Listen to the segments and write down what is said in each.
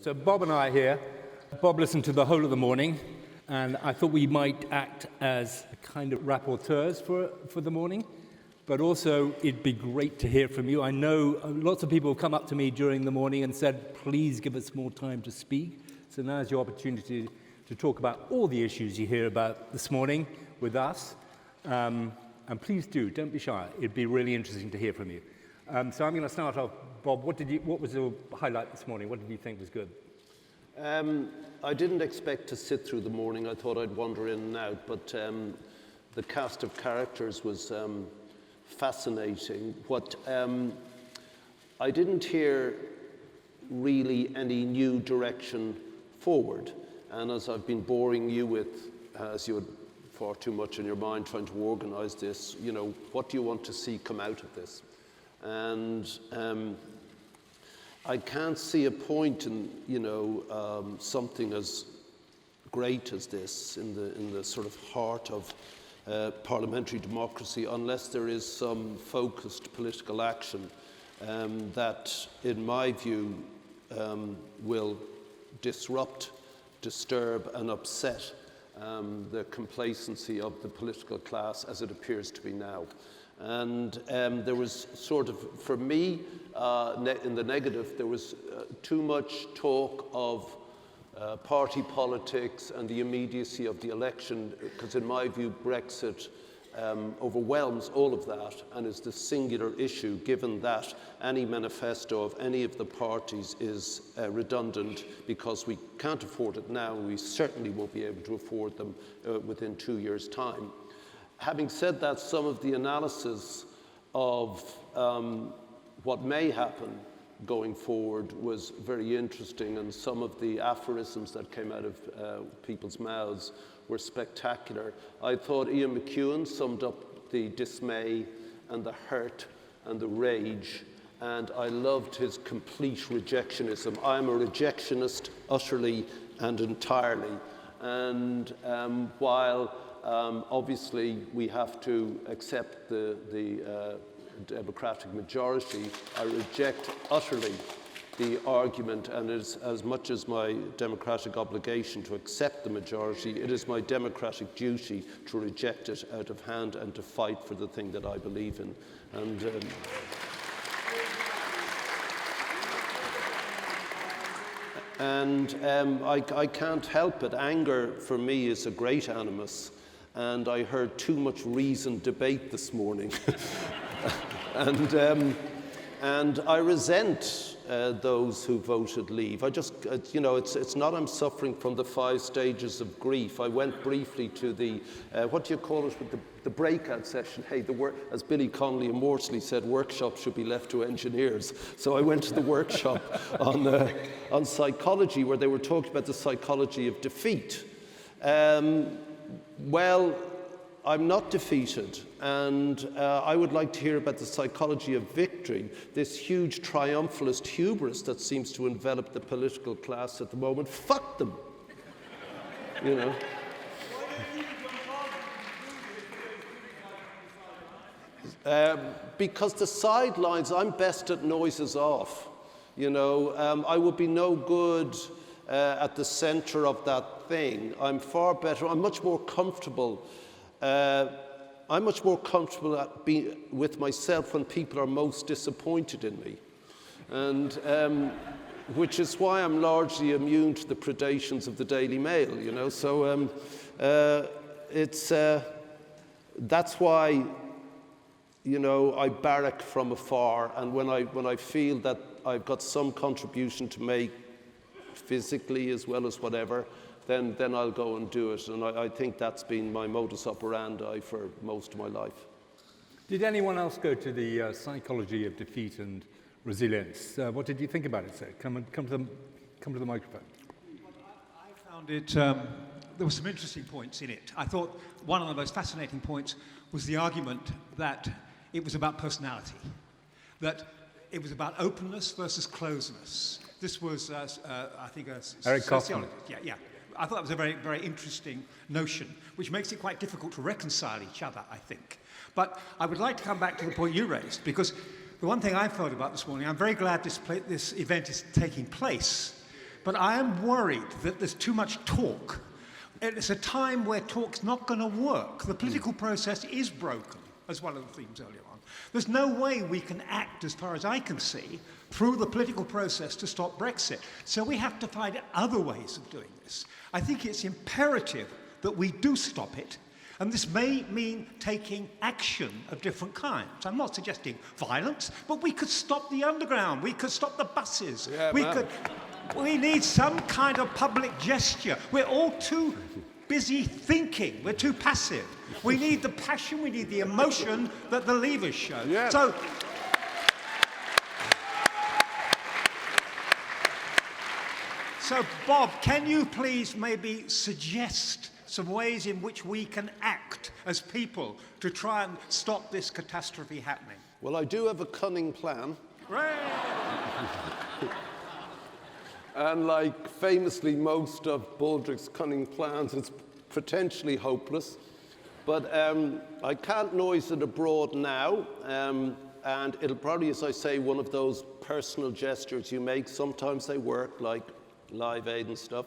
So Bob and I are here. Bob listened to the whole of the morning, and I thought we might act as a kind of rapporteurs for the morning, but also it'd be great to hear from you. I know lots of people have come up to me during the morning and said, please give us more time to speak. So now's your opportunity to talk about all the issues you hear about this morning with us. And please don't be shy. It'd be really interesting to hear from you. So I'm going to start off. Bob, what was your highlight this morning? What did you think was good? I didn't expect to sit through the morning. I thought I'd wander in and out, but the cast of characters was fascinating. What I didn't hear really any new direction forward. And as I've been boring you with, as you had far too much in your mind trying to organise this, what do you want to see come out of this? And I can't see a point in, something as great as this in the sort of heart of parliamentary democracy unless there is some focused political action that, in my view, will disrupt, disturb and upset the complacency of the political class as it appears to be now. And there was sort of, for me, in the negative, there was too much talk of party politics and the immediacy of the election, because in my view, Brexit overwhelms all of that and is the singular issue, given that any manifesto of any of the parties is redundant because we can't afford it now, and we certainly won't be able to afford them within 2 years' time. Having said that, some of the analysis of what may happen going forward was very interesting, and some of the aphorisms that came out of people's mouths were spectacular. I thought Ian McEwan summed up the dismay and the hurt and the rage, and I loved his complete rejectionism. I'm a rejectionist utterly and entirely, and while obviously we have to accept the democratic majority, I reject utterly the argument, and it is as much as my democratic obligation to accept the majority, it is my democratic duty to reject it out of hand and to fight for the thing that I believe in. And I can't help it. Anger for me is a great animus, and I heard too much reasoned debate this morning. And I resent those who voted leave. I just, it's not I'm suffering from the 5 stages of grief. I went briefly to the, what do you call it, with the breakout session. Hey, as Billy Connolly immortally said, workshops should be left to engineers. So I went to the workshop on psychology, where they were talking about the psychology of defeat. Well, I'm not defeated, and I would like to hear about the psychology of victory, this huge triumphalist hubris that seems to envelop the political class at the moment. Fuck them, Because the sidelines, I'm best at noises off. I would be no good at the centre of that thing. I'm far better, I'm much more comfortable at being with myself when people are most disappointed in me, and which is why I'm largely immune to the predations of the Daily Mail. So that's why I barrack from afar, and when I feel that I've got some contribution to make, physically as well as whatever, then I'll go and do it. And I think that's been my modus operandi for most of my life. Did anyone else go to the psychology of defeat and resilience? What did you think about it, sir? Come to the microphone. I found it, there were some interesting points in it. I thought one of the most fascinating points was the argument that it was about personality, that it was about openness versus closeness. This was, I think, a sociologist. Yeah. I thought that was a very, very interesting notion, which makes it quite difficult to reconcile each other, I think. But I would like to come back to the point you raised, because the one thing I felt about this morning, I'm very glad this event is taking place, but I am worried that there's too much talk. It's a time where talk's not going to work. The political process is broken, as one of the themes earlier on. There's no way we can act, as far as I can see, through the political process to stop Brexit. So we have to find other ways of doing this. I think it's imperative that we do stop it, and this may mean taking action of different kinds. I'm not suggesting violence, but we could stop the underground, we could stop the buses, we need some kind of public gesture. We're all too busy thinking, we're too passive. We need the passion, we need the emotion that the Leavers show. Yeah. So, Bob, can you please maybe suggest some ways in which we can act as people to try and stop this catastrophe happening? Well, I do have a cunning plan. Right. And like famously most of Baldrick's cunning plans, it's potentially hopeless. But I can't noise it abroad now. And it'll probably, as I say, one of those personal gestures you make. Sometimes they work, like Live Aid and stuff.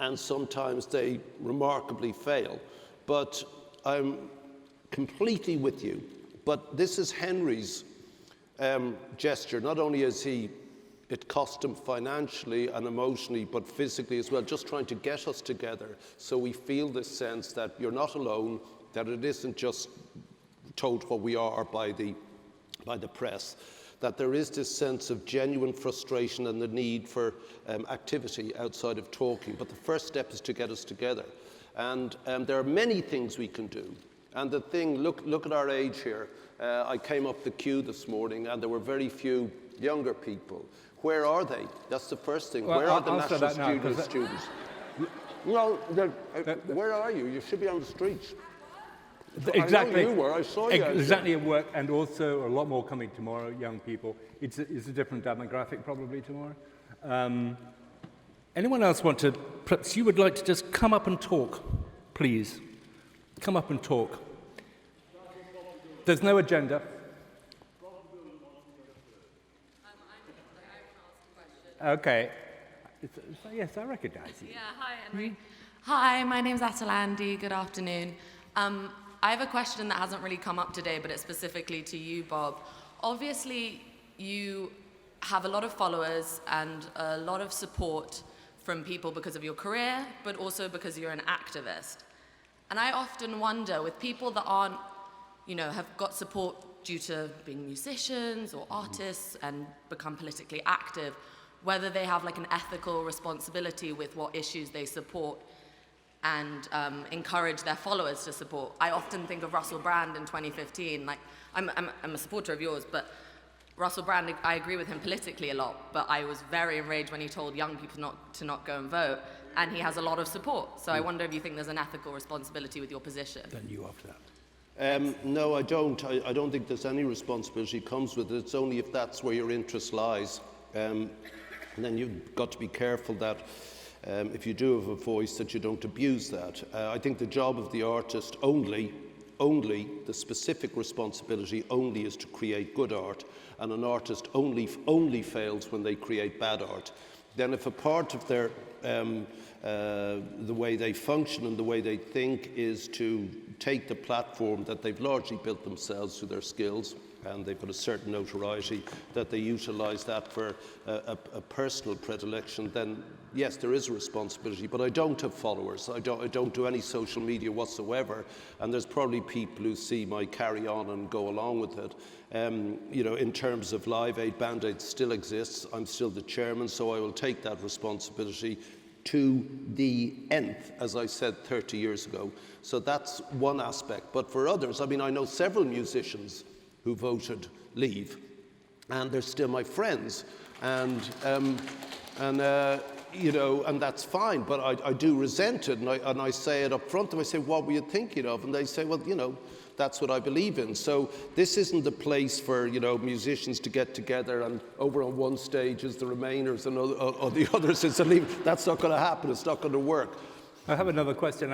And sometimes they remarkably fail. But I'm completely with you. But this is Henry's gesture. Not only is it cost him financially and emotionally, but physically as well, just trying to get us together so we feel this sense that you're not alone, that it isn't just told what we are by the press, that there is this sense of genuine frustration and the need for activity outside of talking. But the first step is to get us together. And there are many things we can do. And the thing, look at our age here. I came up the queue this morning and there were very few younger people. Where are they? That's the first thing. Well, where are the answer national that now, students? No, where are you? You should be on the streets. Exactly. I know you were. I saw you. Exactly at work, and also a lot more coming tomorrow, young people. It's a different demographic probably tomorrow. Anyone else want to, perhaps you would like to just come up and talk, please. Come up and talk. There's no agenda. Okay. Yes, I recognize you. Yeah, hi, Henry. Hi, my name's Atalandi. Good afternoon. I have a question that hasn't really come up today, but it's specifically to you, Bob. Obviously, you have a lot of followers and a lot of support from people because of your career, but also because you're an activist. And I often wonder, with people that aren't, have got support due to being musicians or artists and become politically active, whether they have like an ethical responsibility with what issues they support and encourage their followers to support. I often think of Russell Brand in 2015. Like, I'm a supporter of yours, but Russell Brand, I agree with him politically a lot, but I was very enraged when he told young people to not go and vote, and he has a lot of support. So I wonder if you think there's an ethical responsibility with your position. Then you after that. No, I don't. I don't think there's any responsibility comes with it. It's only if that's where your interest lies. And then you've got to be careful that if you do have a voice, that you don't abuse that. I think the job of the artist only the specific responsibility only is to create good art, and an artist only fails when they create bad art. Then if a part of their the way they function and the way they think is to take the platform that they've largely built themselves through their skills, and they've got a certain notoriety, that they utilise that for a personal predilection, then yes, there is a responsibility. But I don't have followers. I don't do any social media whatsoever, and there's probably people who see my carry on and go along with it. In terms of Live Aid, Band Aid still exists. I'm still the chairman, so I will take that responsibility to the nth, as I said 30 years ago. So that's one aspect. But for others, I know several musicians who voted Leave, and they're still my friends, and that's fine. But I do resent it, and I say it up front. And I say, "What were you thinking of?" And they say, "Well, that's what I believe in." So this isn't the place for musicians to get together and over on one stage is the Remainers and on the others is the Leave. That's not going to happen. It's not going to work. I have another question.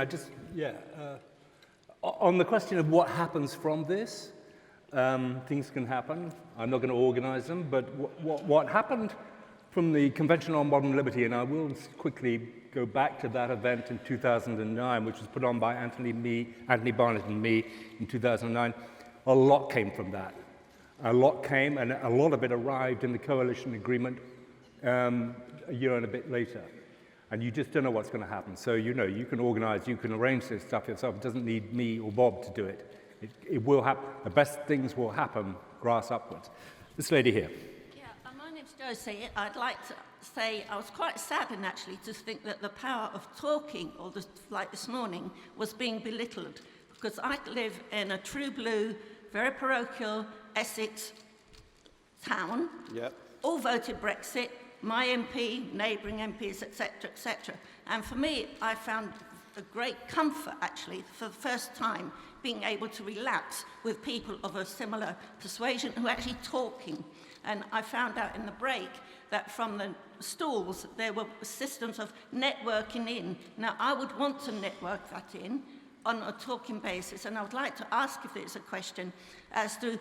On the question of what happens from this. Things can happen. I'm not going to organise them, but what happened from the Convention on Modern Liberty, and I will quickly go back to that event in 2009, which was put on by Anthony Barnett and me in 2009. A lot came from that. A lot came, and a lot of it arrived in the coalition agreement a year and a bit later. And you just don't know what's going to happen. So, you know, you can organize, you can arrange this stuff yourself. It doesn't need me or Bob to do it. It will happen. The best things will happen grass upwards. This lady here. Yeah, my name's Josie. I'd like to say I was quite saddened actually to think that the power of talking, like this morning, was being belittled. Because I live in a true blue, very parochial Essex town. Yep. All voted Brexit. My MP, neighbouring MPs, etc., etc. And for me, I found a great comfort, actually, for the first time, being able to relax with people of a similar persuasion who are actually talking. And I found out in the break that from the stalls, there were systems of networking in. Now, I would want to network that in on a talking basis, and I would like to ask if there's a question as to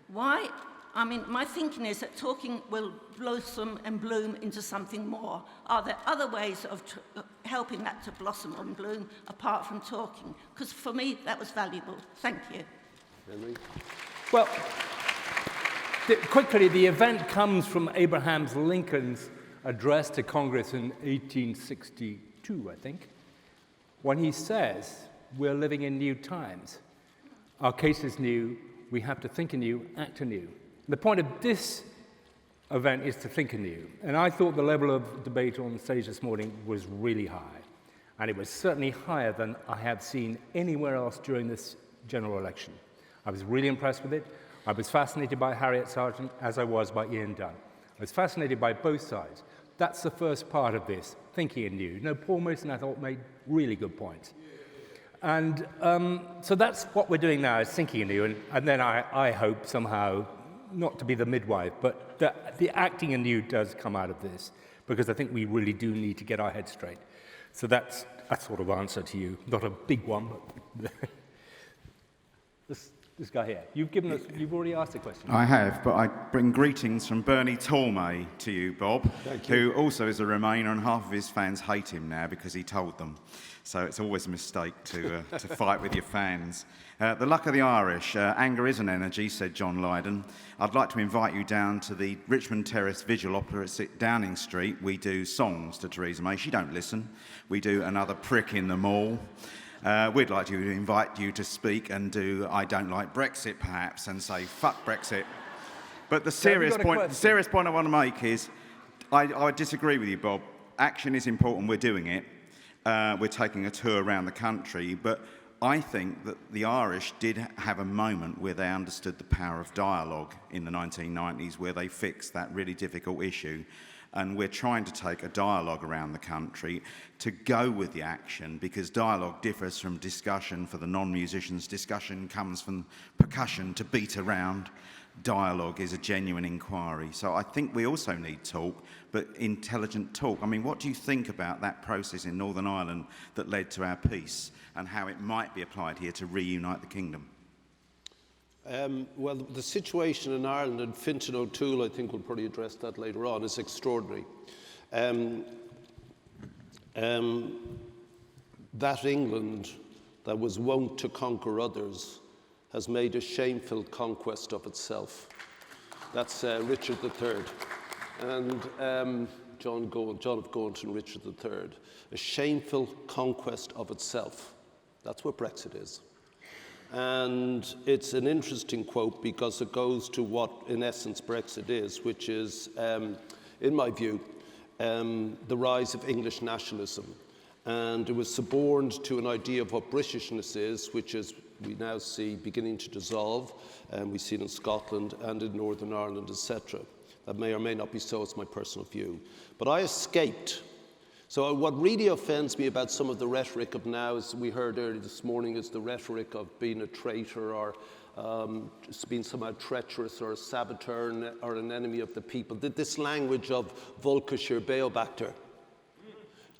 why. I mean, my thinking is that talking will blossom and bloom into something more. Are there other ways of helping that to blossom and bloom apart from talking? Because for me, that was valuable. Thank you. Henry? Well, quickly, the event comes from Abraham Lincoln's address to Congress in 1862, I think, when he says, we're living in new times. Our case is new. We have to think anew, act anew. The point of this event is to think anew. And I thought the level of debate on stage this morning was really high. And it was certainly higher than I have seen anywhere else during this general election. I was really impressed with it. I was fascinated by Harriet Sargent, as I was by Ian Dunn. I was fascinated by both sides. That's the first part of this, thinking anew. No, Paul Mason, I thought, made really good points. And so that's what we're doing now, is thinking anew. And then I hope somehow, not to be the midwife, but the acting anew does come out of this, because I think we really do need to get our heads straight. So that's a sort of answer to you. Not a big one, but this guy here. You've already asked a question. I have, but I bring greetings from Bernie Tormey to you, Bob, who also is a Remainer, and half of his fans hate him now because he told them. So it's always a mistake to fight with your fans. The luck of the Irish. Anger is an energy, said John Lydon. I'd like to invite you down to the Richmond Terrace Vigil opposite Downing Street. We do songs to Theresa May. She don't listen. We do Another Prick in the Mall. We'd like to invite you to speak and do I Don't Like Brexit, perhaps, and say, fuck Brexit. But the serious point I want to make is, I disagree with you, Bob. Action is important. We're doing it. We're taking a tour around the country, but I think that the Irish did have a moment where they understood the power of dialogue in the 1990s, where they fixed that really difficult issue. And we're trying to take a dialogue around the country to go with the action, because dialogue differs from discussion. For the non-musicians, discussion comes from percussion to beat around. Dialogue is a genuine inquiry. So I think we also need talk, but intelligent talk. I mean, what do you think about that process in Northern Ireland that led to our peace, and how it might be applied here to reunite the kingdom? Well, the situation in Ireland, and Fintan O'Toole, I think, will probably address that later on, is extraordinary. That England that was wont to conquer others has made a shameful conquest of itself. That's Richard III and John of Gaunt and Richard III. A shameful conquest of itself. That's what Brexit is. And it's an interesting quote because it goes to what, in essence, Brexit is, which is, in my view, the rise of English nationalism. And it was suborned to an idea of what Britishness is, which is, we now see beginning to dissolve, and we see it in Scotland and in Northern Ireland, etc. That may or may not be so, it's my personal view. But I escaped. So what really offends me about some of the rhetoric of now, as we heard earlier this morning, is the rhetoric of being a traitor or just being somehow treacherous or a saboteur or an enemy of the people. This language of Volkischer Beobachter.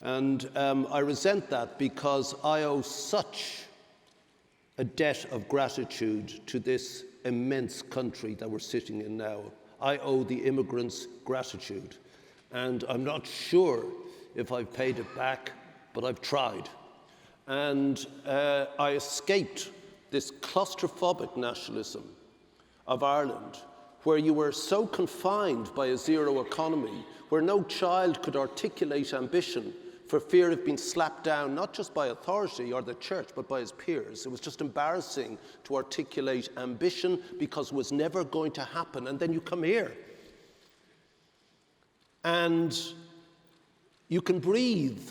And I resent that because I owe such a debt of gratitude to this immense country that we're sitting in now. I owe the immigrants gratitude. And I'm not sure if I've paid it back, but I've tried. And I escaped this claustrophobic nationalism of Ireland, where you were so confined by a zero economy, where no child could articulate ambition for fear of being slapped down, not just by authority or the church, but by his peers. It was just embarrassing to articulate ambition because it was never going to happen. And then you come here, and you can breathe.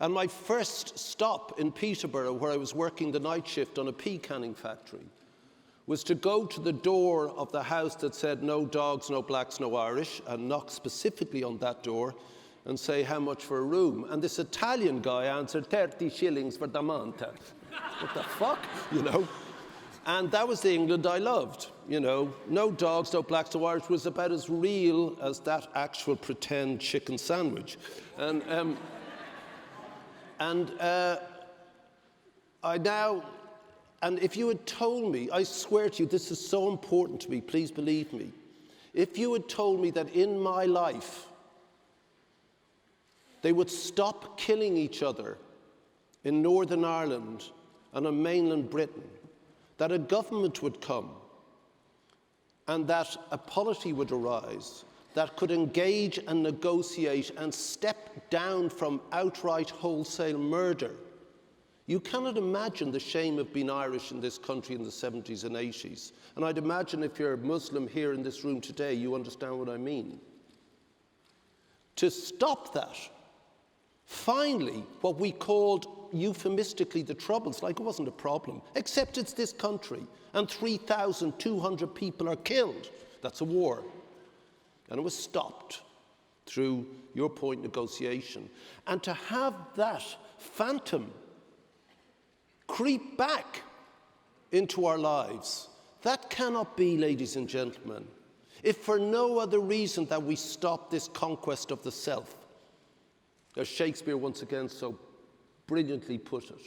And my first stop in Peterborough, where I was working the night shift on a pea canning factory, was to go to the door of the house that said no dogs, no blacks, no Irish, and knock specifically on that door and say, how much for a room? And this Italian guy answered, 30 shillings for the month. What the fuck, you know? And that was the England I loved, you know. No dogs, no blacks, no Irish was about as real as that actual pretend chicken sandwich. And And if you had told me, I swear to you, this is so important to me, please believe me. If you had told me that in my life they would stop killing each other in Northern Ireland and on mainland Britain, that a government would come and that a polity would arise that could engage and negotiate and step down from outright wholesale murder, you cannot imagine the shame of being Irish in this country in the 70s and 80s. And I'd imagine if you're a Muslim here in this room today, you understand what I mean. To stop that, finally, what we called euphemistically the Troubles, like it wasn't a problem, except it's this country, and 3,200 people are killed. That's a war. And it was stopped through your point negotiation. And to have that phantom creep back into our lives, that cannot be, ladies and gentlemen, if for no other reason that we stop this conquest of the self, as Shakespeare once again so brilliantly put it.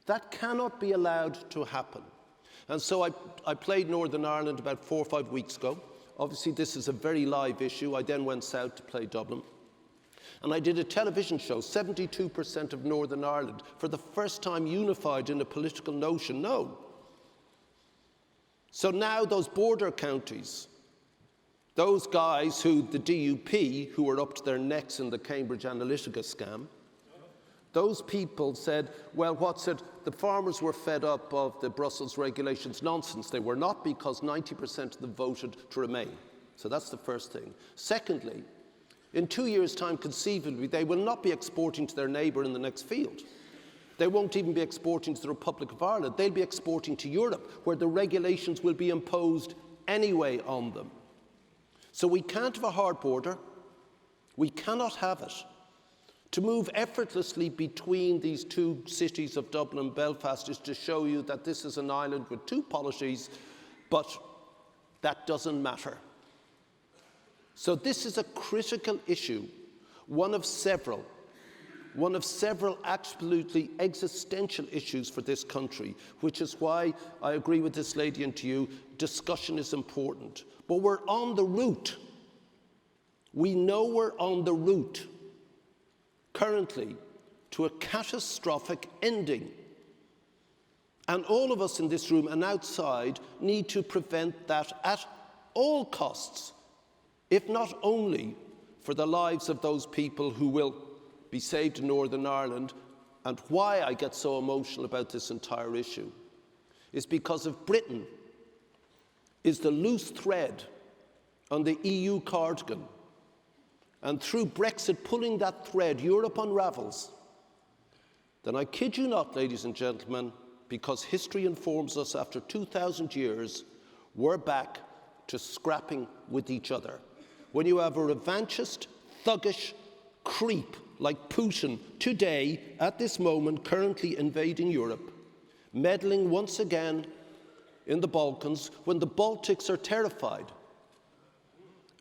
That cannot be allowed to happen. And so I played Northern Ireland about 4 or 5 weeks ago. Obviously, this is a very live issue. I then went south to play Dublin. And I did a television show, 72% of Northern Ireland, for the first time unified in a political notion. No. So now those border counties, those guys who, the DUP, who were up to their necks in the Cambridge Analytica scam, those people said, well, what's it? The farmers were fed up of the Brussels regulations. Nonsense. They were not, because 90% of them voted to remain. So that's the first thing. Secondly, in 2 years' time, conceivably, they will not be exporting to their neighbour in the next field. They won't even be exporting to the Republic of Ireland. They'll be exporting to Europe, where the regulations will be imposed anyway on them. So we can't have a hard border. We cannot have it. To move effortlessly between these two cities of Dublin and Belfast is to show you that this is an island with two polities, but that doesn't matter. So this is a critical issue, one of several absolutely existential issues for this country, which is why I agree with this lady and to you, discussion is important. But we're on the route. We know we're on the route currently to a catastrophic ending. And all of us in this room and outside need to prevent that at all costs, if not only for the lives of those people who will be saved in Northern Ireland. And why I get so emotional about this entire issue is because if Britain is the loose thread on the EU cardigan, and through Brexit pulling that thread, Europe unravels, then I kid you not, ladies and gentlemen, because history informs us after 2,000 years, we're back to scrapping with each other. When you have a revanchist, thuggish creep like Putin today, at this moment, currently invading Europe, meddling once again in the Balkans, when the Baltics are terrified.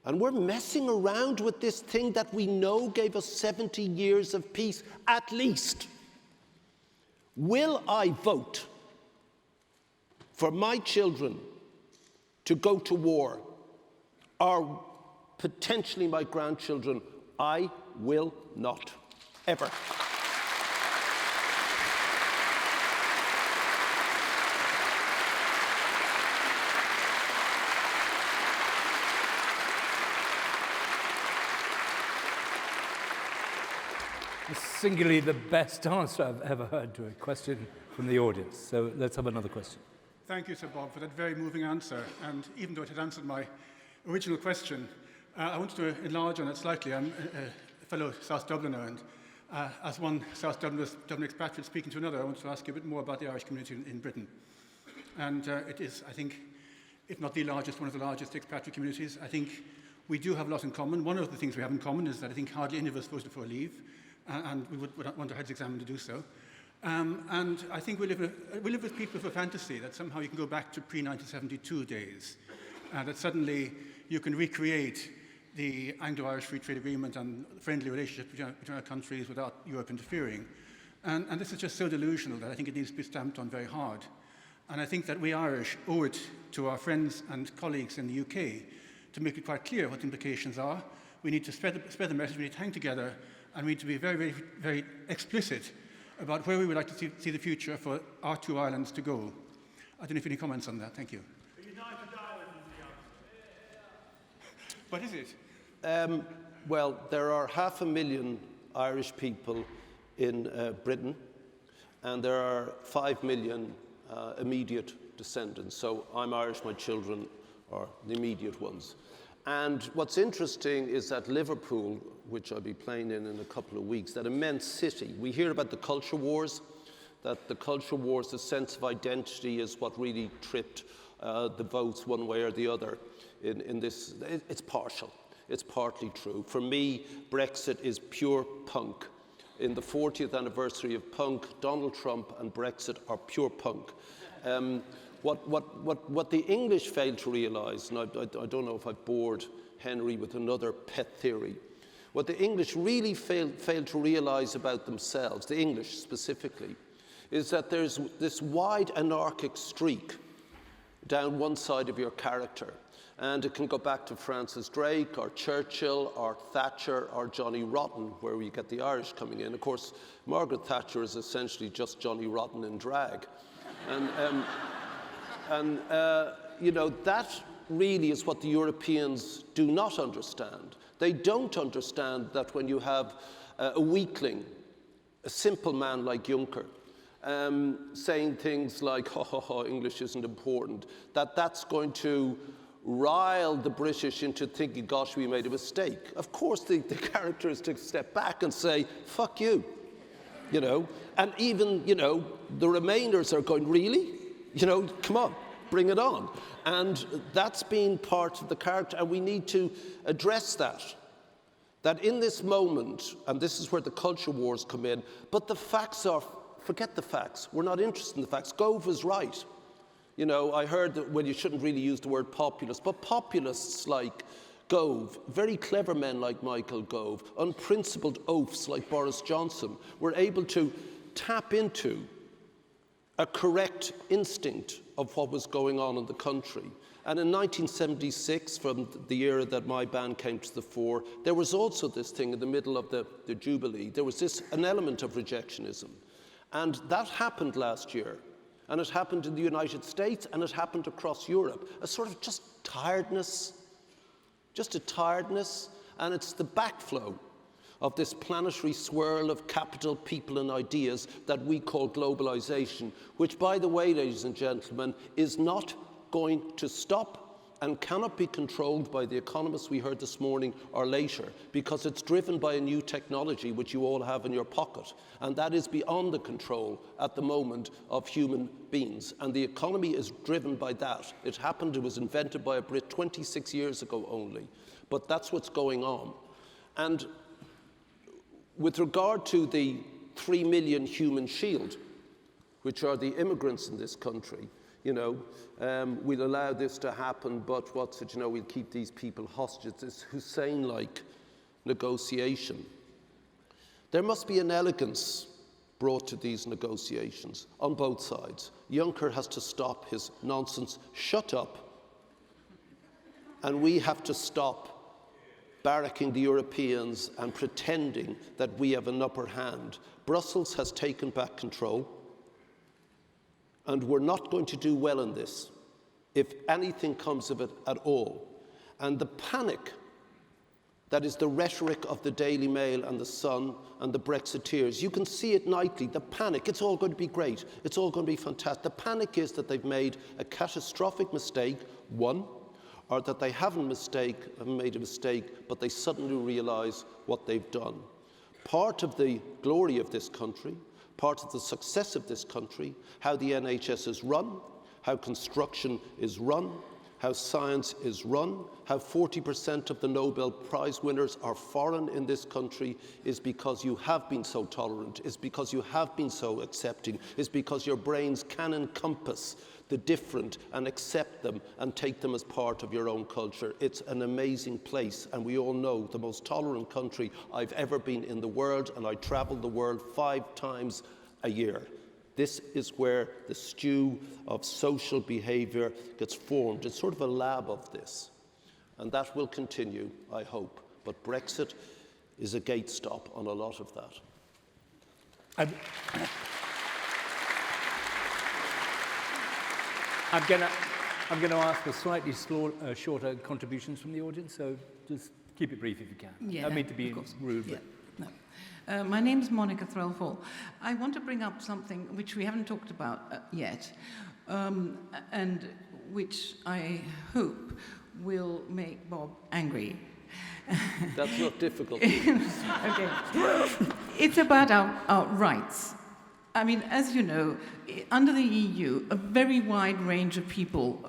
And we're messing around with this thing that we know gave us 70 years of peace, at least. Will I vote for my children to go to war? Or potentially my grandchildren. I will not, ever. Singularly the best answer I've ever heard to a question from the audience. So let's have another question. Thank you, Sir Bob, for that very moving answer. And even though it had answered my original question, I wanted to enlarge on it slightly. I'm a fellow South Dubliner, and as one South Dublin expatriate speaking to another, I want to ask you a bit more about the Irish community in Britain. And it is, I think, if not the largest, one of the largest expatriate communities. I think we do have a lot in common. One of the things we have in common is that I think hardly any of us voted for a leave, and we would want our heads examined to do so. And I think we live with people of a fantasy that somehow you can go back to pre-1972 days, that suddenly you can recreate the Anglo-Irish Free Trade Agreement and friendly relationship between our countries without Europe interfering. And this is just so delusional that I think it needs to be stamped on very hard. And I think that we Irish owe it to our friends and colleagues in the UK to make it quite clear what the implications are. We need to spread the message, we need to hang together, and we need to be very, very, very explicit about where we would like to see the future for our two islands to go. I don't know if you have any comments on that. Thank you. United Ireland is the answer. What is it? Well, there are 500,000 Irish people in Britain, and there are 5 million immediate descendants. So I'm Irish, my children are the immediate ones. And what's interesting is that Liverpool, which I'll be playing in a couple of weeks, that immense city, we hear about the culture wars, that the culture wars, the sense of identity is what really tripped the votes one way or the other in this. It's partial. It's partly true. For me, Brexit is pure punk. In the 40th anniversary of punk, Donald Trump and Brexit are pure punk. What the English failed to realise, and I don't know if I bored Henry with another pet theory, what the English really failed to realise about themselves, the English specifically, is that there's this wide anarchic streak down one side of your character. And it can go back to Francis Drake, or Churchill, or Thatcher, or Johnny Rotten, where we get the Irish coming in. Of course, Margaret Thatcher is essentially just Johnny Rotten in drag. And you know, that really is what the Europeans do not understand. They don't understand that when you have a weakling, a simple man like Juncker, saying things like, English isn't important, that's going to rile the British into thinking, gosh, we made a mistake. Of course, the character is to step back and say, fuck you, you know. And even, you know, the Remainers are going, really? You know, come on, bring it on. And that's been part of the character, and we need to address that. That in this moment, and this is where the culture wars come in, but the facts are, forget the facts. We're not interested in the facts. Gove is right. You know, I heard that, well, you shouldn't really use the word populist, but populists like Gove, very clever men like Michael Gove, unprincipled oafs like Boris Johnson, were able to tap into a correct instinct of what was going on in the country. And in 1976, from the era that my band came to the fore, there was also this thing in the middle of the Jubilee. There was an element of rejectionism. And that happened last year. And it happened in the United States, and it happened across Europe. A sort of just tiredness, and it's the backflow of this planetary swirl of capital, people, and ideas that we call globalization, which, by the way, ladies and gentlemen, is not going to stop and cannot be controlled by the economists we heard this morning or later, because it's driven by a new technology which you all have in your pocket, and that is beyond the control at the moment of human beings. And the economy is driven by that. It was invented by a Brit 26 years ago only, but that's what's going on. And with regard to the 3 million human shield, which are the immigrants in this country, you know, we'll allow this to happen, but what's it, you know, we'll keep these people hostage. This Hussein-like negotiation. There must be an elegance brought to these negotiations on both sides. Juncker has to stop his nonsense, shut up, and we have to stop barracking the Europeans and pretending that we have an upper hand. Brussels has taken back control, and we're not going to do well in this if anything comes of it at all. And the panic that is the rhetoric of the Daily Mail and the Sun and the Brexiteers, you can see it nightly, the panic, it's all going to be great, it's all going to be fantastic. The panic is that they've made a catastrophic mistake, one, or that they haven't made a mistake, but they suddenly realise what they've done. Part of the glory of this country, part of the success of this country, how the NHS is run, how construction is run, how science is run, how 40% of the Nobel Prize winners are foreign in this country, is because you have been so tolerant, is because you have been so accepting, is because your brains can encompass the different and accept them and take them as part of your own culture. It's an amazing place, and we all know the most tolerant country I've ever been in the world, and I travel the world 5 times a year. This is where the stew of social behaviour gets formed. It's sort of a lab of this. And that will continue, I hope. But Brexit is a gate stop on a lot of that. I'm going to ask for slightly shorter contributions from the audience, so just keep it brief if you can. Yeah, I don't mean to be rude, yeah, but... no. My name is Monica Threlfall. I want to bring up something which we haven't talked about yet, and which I hope will make Bob angry. That's not difficult. Okay. It's about our rights. I mean, as you know, under the EU, a very wide range of people,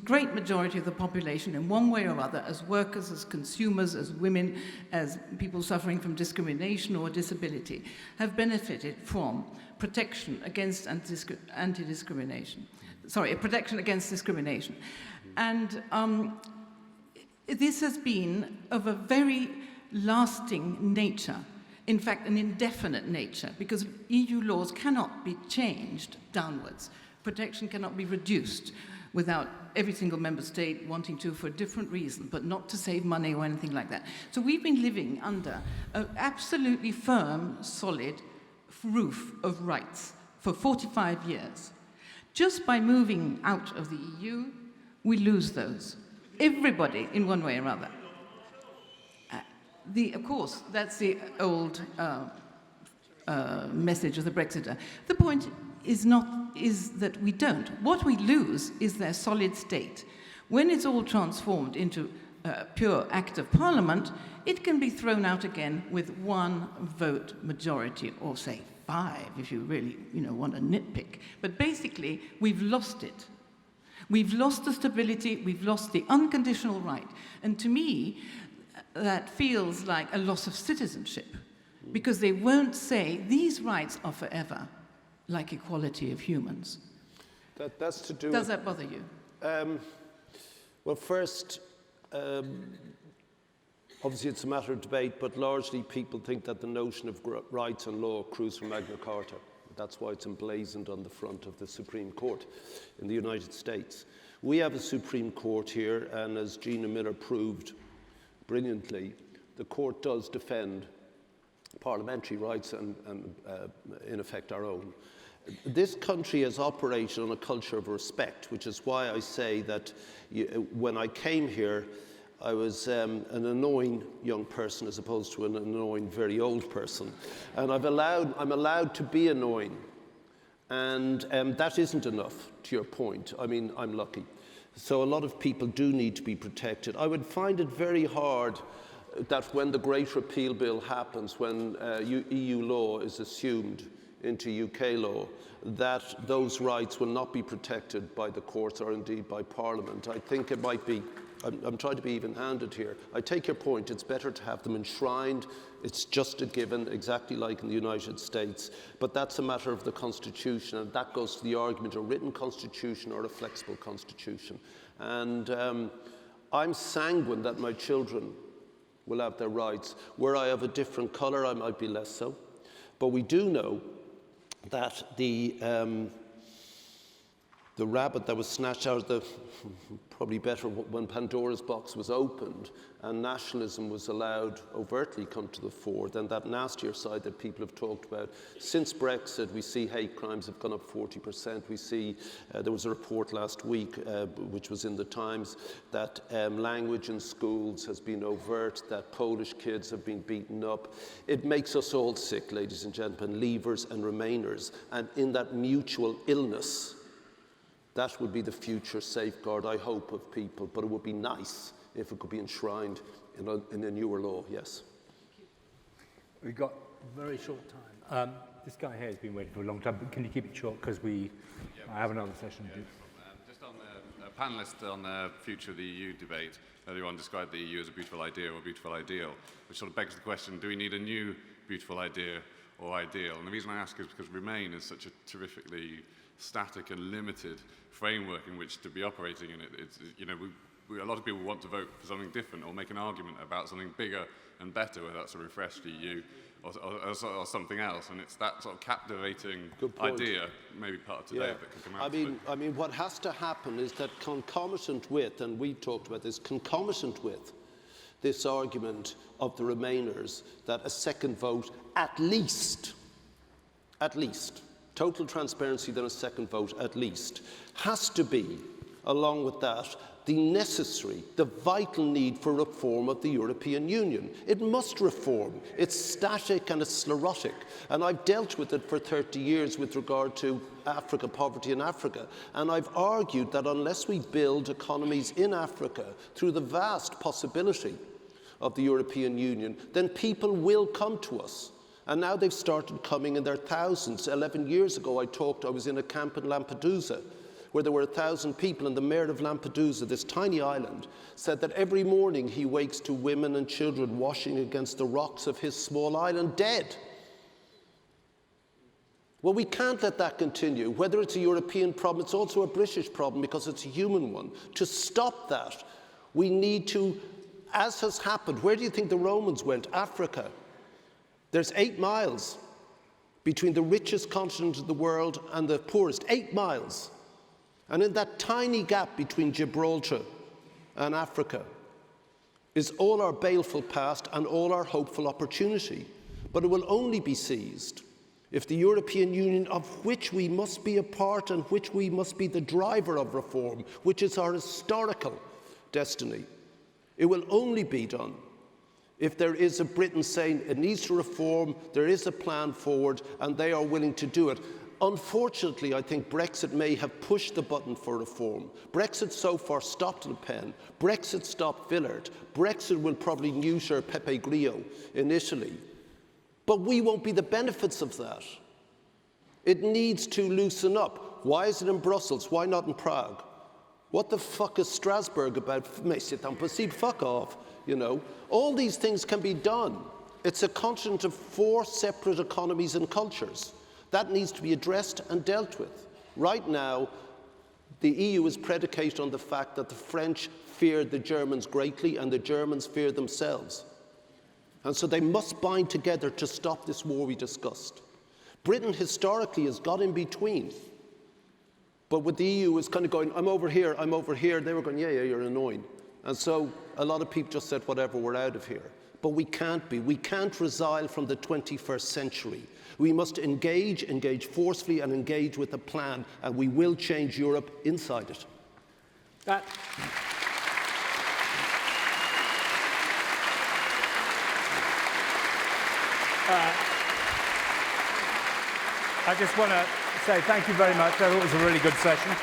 great majority of the population in one way or other, as workers, as consumers, as women, as people suffering from discrimination or disability, have benefited from protection against anti-discrimination. Sorry, protection against discrimination. And this has been of a very lasting nature. In fact, an indefinite nature, because EU laws cannot be changed downwards. Protection cannot be reduced without every single member state wanting to for a different reason, but not to save money or anything like that. So we've been living under an absolutely firm, solid roof of rights for 45 years. Just by moving out of the EU, we lose those. Everybody, in one way or other. Of course, that's the old message of the Brexiter. The point is that we don't. What we lose is their solid state. When it's all transformed into a pure act of parliament, it can be thrown out again with 1 vote majority, or say 5 if you really want to nitpick. But basically, we've lost it. We've lost the stability, we've lost the unconditional right. And to me, that feels like a loss of citizenship, because they won't say these rights are forever, like equality of humans. That's to do. Does that bother you? Well, first, obviously it's a matter of debate, but largely people think that the notion of rights and law accrues from Magna Carta. That's why it's emblazoned on the front of the Supreme Court in the United States. We have a Supreme Court here, and as Gina Miller proved brilliantly, the court does defend parliamentary rights and in effect, our own. This country has operated on a culture of respect, which is why I say that when I came here, I was an annoying young person as opposed to an annoying, very old person. And I'm allowed to be annoying. And that isn't enough, to your point. I mean, I'm lucky. So a lot of people do need to be protected. I would find it very hard that when the Great Repeal Bill happens, when EU law is assumed into UK law, that those rights will not be protected by the courts or indeed by Parliament. I think it might be, I'm trying to be even-handed here. I take your point, it's better to have them enshrined. It's just a given, exactly like in the United States. But that's a matter of the Constitution, and that goes to the argument of a written Constitution or a flexible Constitution. And I'm sanguine that my children will have their rights. Were I of a different colour, I might be less so. But we do know that the the rabbit that was snatched out of the, probably better when Pandora's box was opened and nationalism was allowed overtly come to the fore, then that nastier side that people have talked about. Since Brexit, we see hate crimes have gone up 40%. We see, there was a report last week, which was in the Times, that language in schools has been overt, that Polish kids have been beaten up. It makes us all sick, ladies and gentlemen, leavers and remainers. And in that mutual illness, that would be the future safeguard, I hope, of people. But it would be nice if it could be enshrined in a newer law, yes. We've got very short time. This guy here has been waiting for a long time, but can you keep it short, because I have another session to do. Just on the panelist on the future of the EU debate, everyone described the EU as a beautiful idea or a beautiful ideal, which sort of begs the question, do we need a new beautiful idea or ideal? And the reason I ask is because Remain is such a terrifically static and limited framework in which to be operating in it. It's, you know, a lot of people want to vote for something different or make an argument about something bigger and better, whether that's a refreshed EU or something else. And it's that sort of captivating idea, maybe part of today, that can come out. I mean, what has to happen is that concomitant with, and we talked about this, concomitant with this argument of the Remainers that a second vote, at least, total transparency, then a second vote at least, has to be, along with that, the necessary, the vital need for reform of the European Union. It must reform. It's static and it's sclerotic. And I've dealt with it for 30 years with regard to Africa, poverty in Africa. And I've argued that unless we build economies in Africa through the vast possibility of the European Union, then people will come to us. And now they've started coming in their thousands. 11 years ago, I was in a camp in Lampedusa, where there were 1,000 people, and the mayor of Lampedusa, this tiny island, said that every morning he wakes to women and children washing against the rocks of his small island, dead. Well, we can't let that continue. Whether it's a European problem, it's also a British problem because it's a human one. To stop that, we need to, as has happened, where do you think the Romans went? Africa. There's 8 miles between the richest continent of the world and the poorest. 8 miles. And in that tiny gap between Gibraltar and Africa is all our baleful past and all our hopeful opportunity. But it will only be seized if the European Union, of which we must be a part and which we must be the driver of reform, which is our historical destiny, it will only be done if there is a Britain saying it needs to reform, there is a plan forward, and they are willing to do it. Unfortunately, I think Brexit may have pushed the button for reform. Brexit so far stopped Le Pen. Brexit stopped Villard. Brexit will probably neuter Pepe Grillo in Italy. But we won't be the benefits of that. It needs to loosen up. Why is it in Brussels? Why not in Prague? What the fuck is Strasbourg about? Mais c'est impossible, fuck off, you know. All these things can be done. It's a continent of 4 separate economies and cultures. That needs to be addressed and dealt with. Right now, the EU is predicated on the fact that the French fear the Germans greatly and the Germans fear themselves. And so they must bind together to stop this war we discussed. Britain historically has got in between. But with the EU, it's kind of going, I'm over here, they were going, yeah, you're annoying. And so a lot of people just said, whatever, we're out of here. But we can't be. We can't resile from the 21st century. We must engage forcefully and engage with a plan, and we will change Europe inside it. I just want to say thank you very much. I thought it was a really good session.